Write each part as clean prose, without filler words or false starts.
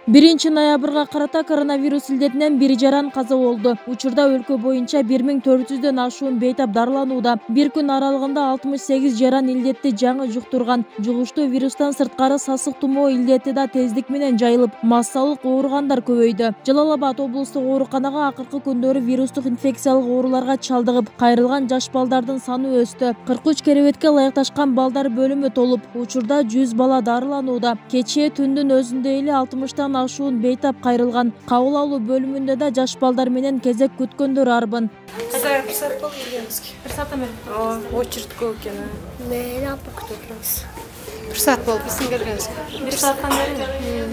1-ноябрга карата коронавирус илдетинен бир жаран каза болду. Учурда өлкө боюнча 1400дөн ашуун бейтап дарыланууда. Бир күн аралыгында 68 жаран илдетти жаңы жуктурган. Жугуштуу вирустан сырткары сасык тумоо илдети да тездик менен жайылып, массалык ооругандар көбөйдү. Жалал Абад облустук ооруканага акыркы күндөрү вирустук инфекциялык ооруларга чалдыгып, кайрылган жаш балдардын саны өстү. 43 керебетке ылайыкташкан балдар бөлүмү толуп, учурда 100 бала дарыланууда. Кечээ түндүн өзүндө эле 60 ашуун бейтап кайрылган. Кабыл алуу бөлүмүндө да жаш балдар менен кезек күткөндөр арбын. Bir saat oldu gelgenizki. Bir saatten beri? Очередь көп екен. Мен апа күтіп отырмыз. Bir saat болды біздің келгенізге. Bir saatten beri?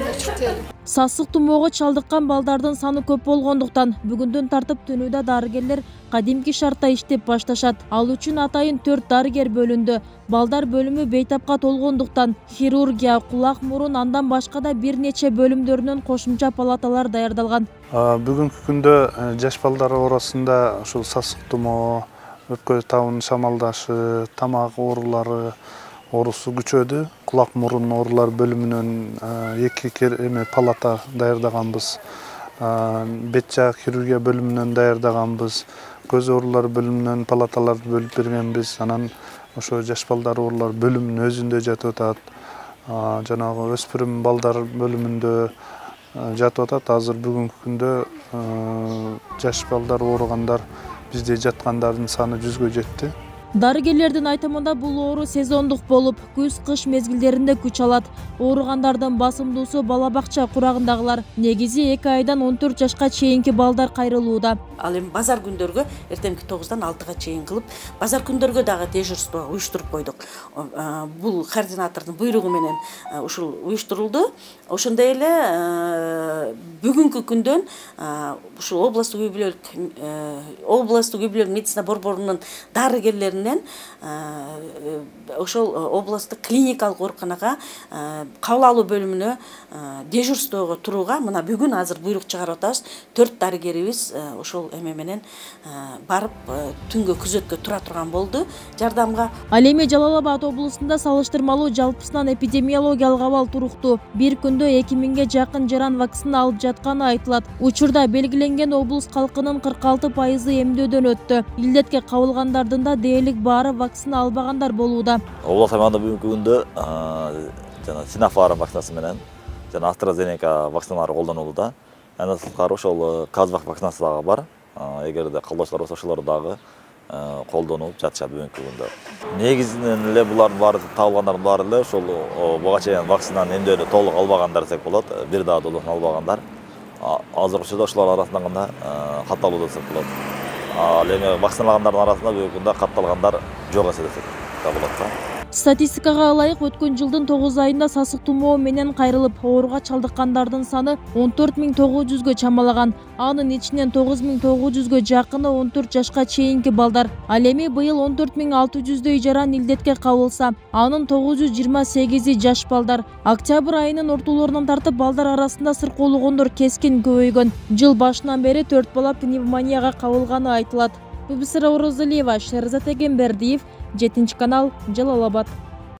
Очередь. Сасык тумоого чалдыккан балдардын саны көп болгондуктан бүгүндөн тартып түнүдө дарыгерлер кадимки шартта иштеп башташат. Ал үчүн атайын 4 дарыгер бөлүндү. Балдар бөлүмү бейтапка толгондуктан хирургия, кулак, мурун, андан башка да бир нече бөлүмдөрүнөн кошумча палаталар даярдалган. Бүгүнкү күндө жаш балдар арасында ушул сасык тумоо, өпкө табын шамалдашы, тамак оорулары оорусу күчөдү. Кулак, мурун оорулар бөлүмүнөн 2 палата даярдаганбыз. Бет жаак хирургия бөлүмүнөн даярдаганбыз. Көз оорулары бөлүмүнөн палаталарды бөлүп бергенбиз. Анан ошо жаш балдар оорулар бөлүмүнүн өзүндө жатып атат. Жанагы өспүрүм балдар бөлүмүндө жатып атат. Азыр бүгүнкү күндө жаш балдар ооругандар бизде жаткандардын саны 100гө жетти. Дарыгерлердин айтымында бул оору сезондук болуп, күз-кыш мезгилдеринде күч алат. Ооругандардын басымдуусу бала бакча курагындагылар. Негизи 2 айдан 14 жашка чейинки балдар кайрылууда. Ал эми базар күндөргө эртеңки 9-дан 6-га чейин кылып, базар күндөргө дагы дежурство уюштуруп койдук. Бул координатордун буйругу менен ушул уюштурулду. Ошондой эле бүгүнкү күндөн ушул областтык үй-бүлөлүк медицина борборунун дарыгерлеринен ошол областтык клиникалык ооруканага кабыл алуу бөлүмүнө дежурствого турууга мына бүгүн азыр буйрук чыгарып атабыз. 4 дарыгерибиз ошол эме менен барып түнгө күзөткө тура турган болду жардамга. Ал эми Жалал Абад облусунда салыштырмалуу жалпысынан эпидемиологиялык абал туруктуу. Бир күндө 2000ге жакын жаран вакцина алып жатканы айтылат. Учурда белгиленген облус калкынын 46% эмдөөдөн өттү. Илдетке кабылгандардын да дээрлик баары вакцина албагандар болууда. Облус аймагында бүгүнкү күндө жана Синофарм вакцинасы менен жана AstraZeneca вакциналары колдонулууда. Андан сырткары ошол Казвак вакцинасы дагы бар. Эгерде колдоочулар болсо ошолор дагы колдонуп жатышат бүгүнкү күндө. Негизинен эле булардын баары табылгандардын баары эле ошол буга чейин вакцинаны эмдөөдө толук албагандар десек болот. Бир дагы дозасын албагандар. Азыркы учурда ошолор арасында гана катталууда десек болот. Ал эми вакциналагандардын арасында бүгүнкү күндө катталгандар жок эсе десек болот. Статистикага ылайык өткөн жылдын 9 айында сасык тумоо менен кайрылып ооруга чалдыккандардын саны 14900гө чамалаган. Анын ичинен 9900гө жакыны 14 жашка чейинки балдар. Ал эми быйыл 14600дөй жаран илдетке кабылса, анын 928и жаш балдар. Октябрь айынын ортолорунан тартып балдар арасында сыркоологондор кескин көбөйгөн. Жыл башынан бери 4 бала пневмонияга кабылганы айтылат. Бубисара Орозалиева, Шерзат Эгембердиев, 7 канал, Жалал Абад.